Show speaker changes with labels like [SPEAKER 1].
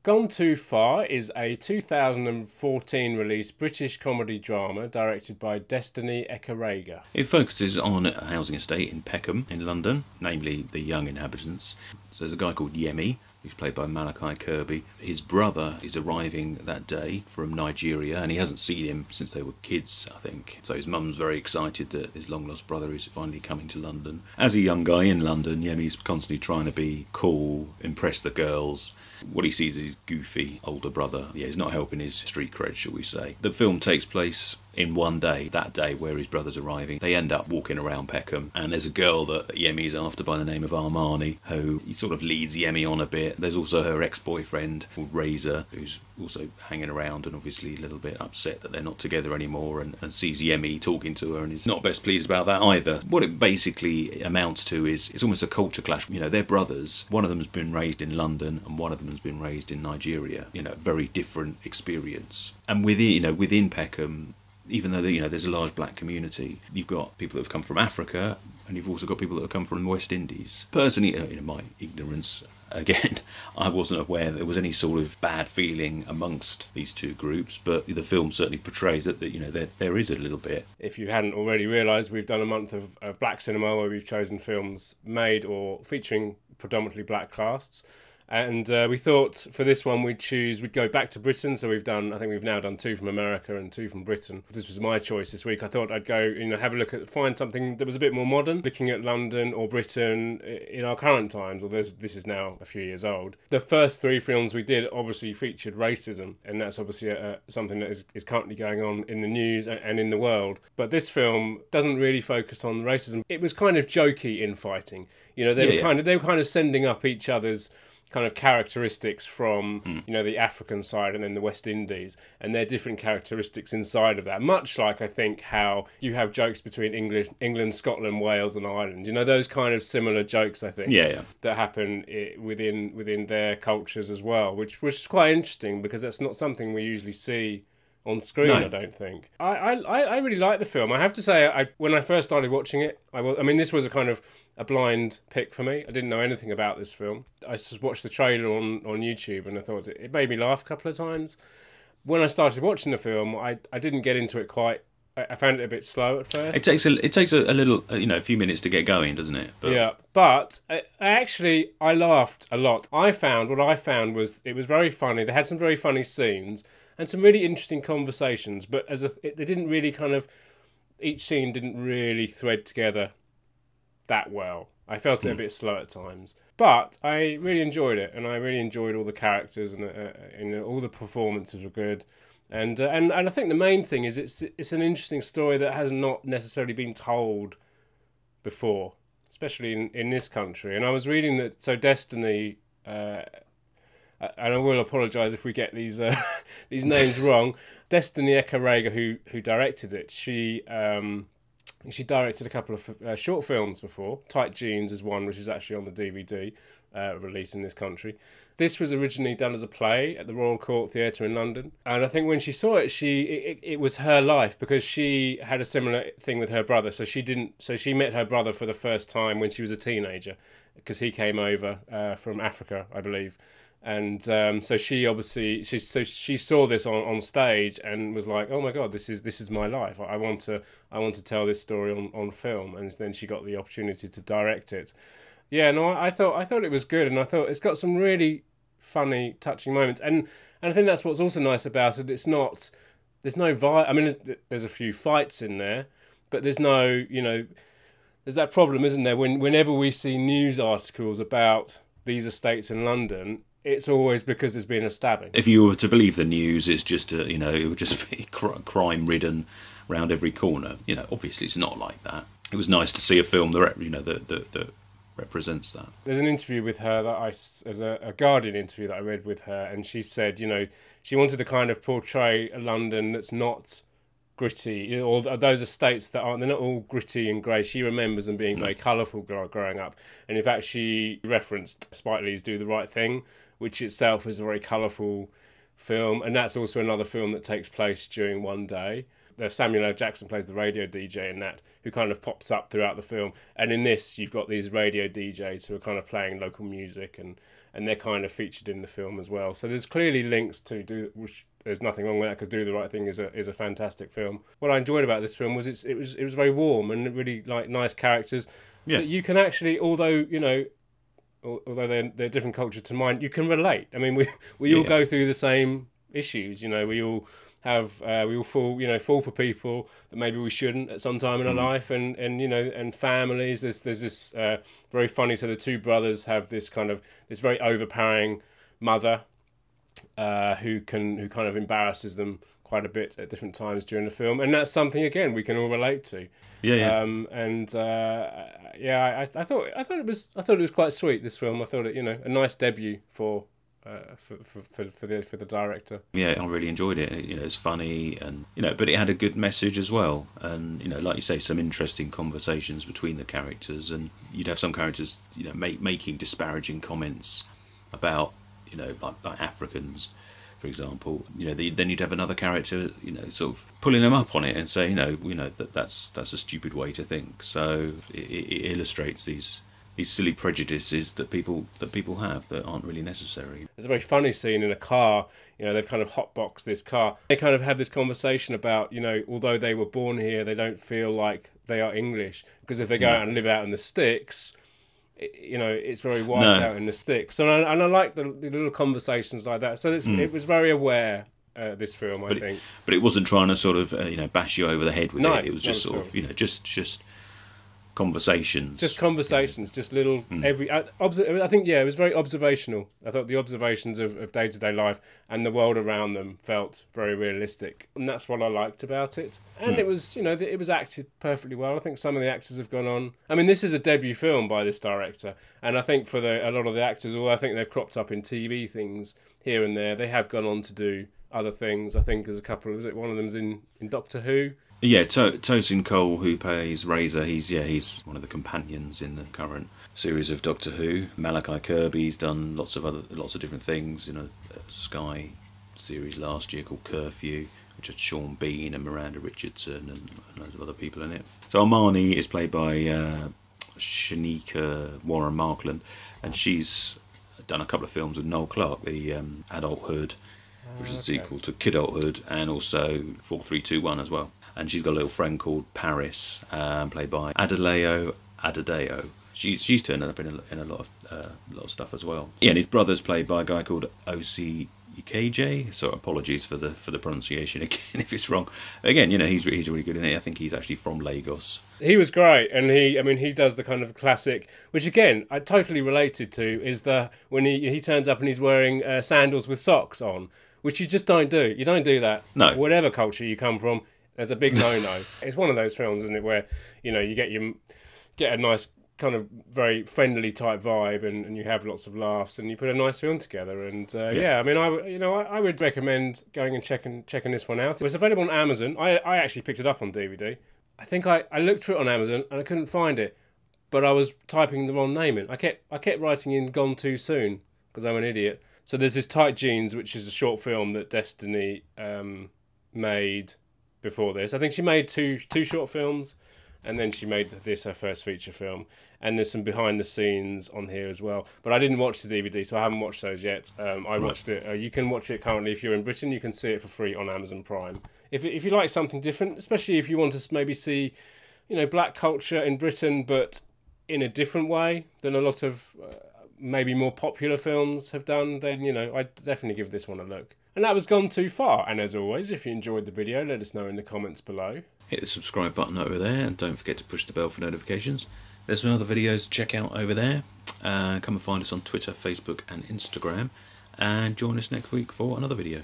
[SPEAKER 1] Gone Too Far is a 2014 release British comedy drama directed by Destiny Ekarega.
[SPEAKER 2] It focuses on a housing estate in Peckham in London, namely the young inhabitants. So there's a guy called Yemi, who's played by Malachi Kirby. His brother is arriving that day from Nigeria, and he hasn't seen him since they were kids, I think. So his mum's very excited that his long-lost brother is finally coming to London. As a young guy in London, Yemi's constantly trying to be cool, impress the girls. What he sees is his goofy older brother. Yeah, he's not helping his street cred, shall we say. The film takes place in one day, that day where his brother's arriving. They end up walking around Peckham, and there's a girl that Yemi's after by the name of Armani, who he sort of leads Yemi on a bit. There's also her ex-boyfriend called Razor, who's also hanging around and obviously a little bit upset that they're not together anymore, and sees Yemi talking to her and is not best pleased about that either. What it basically amounts to is it's almost a culture clash. You know, they're brothers. One of them has been raised in London and one of them has been raised in Nigeria. You know, very different experience. And within Peckham, even though there's a large black community, you've got people that have come from Africa, and you've also got people that have come from the West Indies. Personally, in my ignorance, again, I wasn't aware that there was any sort of bad feeling amongst these two groups, but the film certainly portrays that there is a little bit.
[SPEAKER 1] If you hadn't already realised, we've done a month of black cinema where we've chosen films made or featuring predominantly black casts. And we thought for this one we'd go back to Britain. So I think we've now done 2 from America and 2 from Britain. This was my choice this week. I thought I'd go, have a look find something that was a bit more modern, looking at London or Britain in our current times, although this is now a few years old. The first 3 films we did obviously featured racism, and that's obviously something that is currently going on in the news and in the world. But this film doesn't really focus on racism. It was kind of jokey infighting. They were kind of sending up each other's kind of characteristics from the African side and then the West Indies, and their different characteristics inside of that, much like I think how you have jokes between England, Scotland, Wales and Ireland, those kind of similar jokes I think that happen within their cultures as well, which is quite interesting because that's not something we usually see on screen. No. I don't think. I really like the film. I have to say, when I first started watching it, this was a blind pick for me. I didn't know anything about this film. I just watched the trailer on YouTube and I thought it made me laugh a couple of times. When I started watching the film, I didn't get into it quite. I found it a bit slow at first.
[SPEAKER 2] It takes a little, a few minutes to get going, doesn't it?
[SPEAKER 1] But I laughed a lot. What I found was it was very funny. They had some very funny scenes and some really interesting conversations, but they didn't really each scene didn't really thread together that well. I felt it a bit slow at times, but I really enjoyed it, and I really enjoyed all the characters, and all the performances were good, and I think the main thing is it's an interesting story that has not necessarily been told before, especially in this country. And I was reading that Destiny. And I will apologise if we get these names wrong. Destiny Ekarega, who directed it, she directed a couple of short films before. Tight Jeans is one, which is actually on the DVD release in this country. This was originally done as a play at the Royal Court Theatre in London, and I think when she saw it, it was her life, because she had a similar thing with her brother. So she met her brother for the first time when she was a teenager, because he came over from Africa, I believe. And so she saw this on stage and was like, oh my god, this is my life. I want to tell this story on film. And then she got the opportunity to direct it. Yeah, no, I thought it was good, and I thought it's got some really funny, touching moments. And I think that's what's also nice about it. There's no violence. There's a few fights in there, but there's no, there's that problem, isn't there? Whenever we see news articles about these estates in London, it's always because there's been a stabbing. If
[SPEAKER 2] you were to believe the news, it's just it would just be crime-ridden round every corner. Obviously it's not like that. It was nice to see a film that represents that.
[SPEAKER 1] There's an interview with her there's a Guardian interview that I read with her, and she said, she wanted to kind of portray a London that's not gritty, or those estates they're not all gritty and grey. She remembers them being very colourful growing up, and in fact she referenced Spike Lee's Do the Right Thing, which itself is a very colourful film, and that's also another film that takes place during one day. Samuel L. Jackson plays the radio DJ in that, who kind of pops up throughout the film. And in this, you've got these radio DJs who are kind of playing local music, and they're kind of featured in the film as well. So there's clearly links to which there's nothing wrong with that, because Do the Right Thing is a fantastic film. What I enjoyed about this film was it was very warm and really like nice characters that you can actually, although they're different culture to mine, you can relate. I mean, we all go through the same issues. We all have we all fall for people that maybe we shouldn't at some time in our life, and families. There's this very funny. So the two brothers have this very overpowering mother who kind of embarrasses them quite a bit at different times during the film, and that's something again we can all relate to. I thought it was quite sweet, this film. I thought it a nice debut for the director.
[SPEAKER 2] Yeah, I really enjoyed it. It's funny, and but it had a good message as well. And like you say, some interesting conversations between the characters. And you'd have some characters, making disparaging comments about, like Africans, for example. Then you'd have another character, sort of pulling them up on it and say, that's a stupid way to think. So it illustrates these silly prejudices that people have that aren't really necessary.
[SPEAKER 1] There's a very funny scene in a car. They've kind of hotboxed this car. They kind of have this conversation about, although they were born here, they don't feel like they are English, because if they go out and live out in the sticks, it's very wiped out in the sticks. And I like the little conversations like that. So it was very aware. This film, I think,
[SPEAKER 2] but it wasn't trying to sort of bash you over the head with it. It was just sort of just conversations. Just conversations,
[SPEAKER 1] just little I think it was very observational. I thought the observations of day-to-day life and the world around them felt very realistic, and that's what I liked about it. And it was, it was acted perfectly well. I think some of the actors have gone on. I mean, this is a debut film by this director, and I think for a lot of the actors, although I think they've cropped up in TV things here and there, they have gone on to do other things. I think there's a couple. One of them's in Doctor Who.
[SPEAKER 2] Yeah, Tosin Cole, who plays Razor, he's one of the companions in the current series of Doctor Who. Malachi Kirby's done lots of different things in a Sky series last year called Curfew, which had Sean Bean and Miranda Richardson and loads of other people in it. So Armani is played by Shanika Warren Markland, and she's done a couple of films with Noel Clarke, the Adulthood, which is a sequel to Kidulthood, and also 4321 as well. And she's got a little friend called Paris, played by Adeleo Adedeo. She's turned up in a lot of stuff as well. Yeah, and his brother's played by a guy called O.C. UKJ. So apologies for the pronunciation again if it's wrong. Again, he's really good in it. I think he's actually from Lagos.
[SPEAKER 1] He was great, and he does the kind of classic, which again I totally related to, is when he turns up and he's wearing sandals with socks on, which you just don't do. You don't do that.
[SPEAKER 2] No.
[SPEAKER 1] Whatever culture you come from. There's a big no-no. It's one of those films, isn't it, where you get a nice kind of very friendly type vibe, and you have lots of laughs, and you put a nice film together. And I mean, I would recommend going and checking this one out. It was available on Amazon. I actually picked it up on DVD. I think I looked for it on Amazon and I couldn't find it, but I was typing the wrong name in. I kept writing in "Gone Too Soon" because I'm an idiot. So there's this Tight Jeans, which is a short film that Destiny made before this. I think she made two short films, and then she made this her first feature film. And there's some behind the scenes on here as well. But I didn't watch the DVD, so I haven't watched those yet. I watched it. You can watch it currently if you're in Britain. You can see it for free on Amazon Prime. If you like something different, especially if you want to maybe see, black culture in Britain, but in a different way than a lot of maybe more popular films have done, then I'd definitely give this one a look. And that was Gone Too Far. And as always, if you enjoyed the video, let us know in the comments below.
[SPEAKER 2] Hit the subscribe button over there, and don't forget to push the bell for notifications. There's some other videos to check out over there. Come and find us on Twitter, Facebook and Instagram. And join us next week for another video.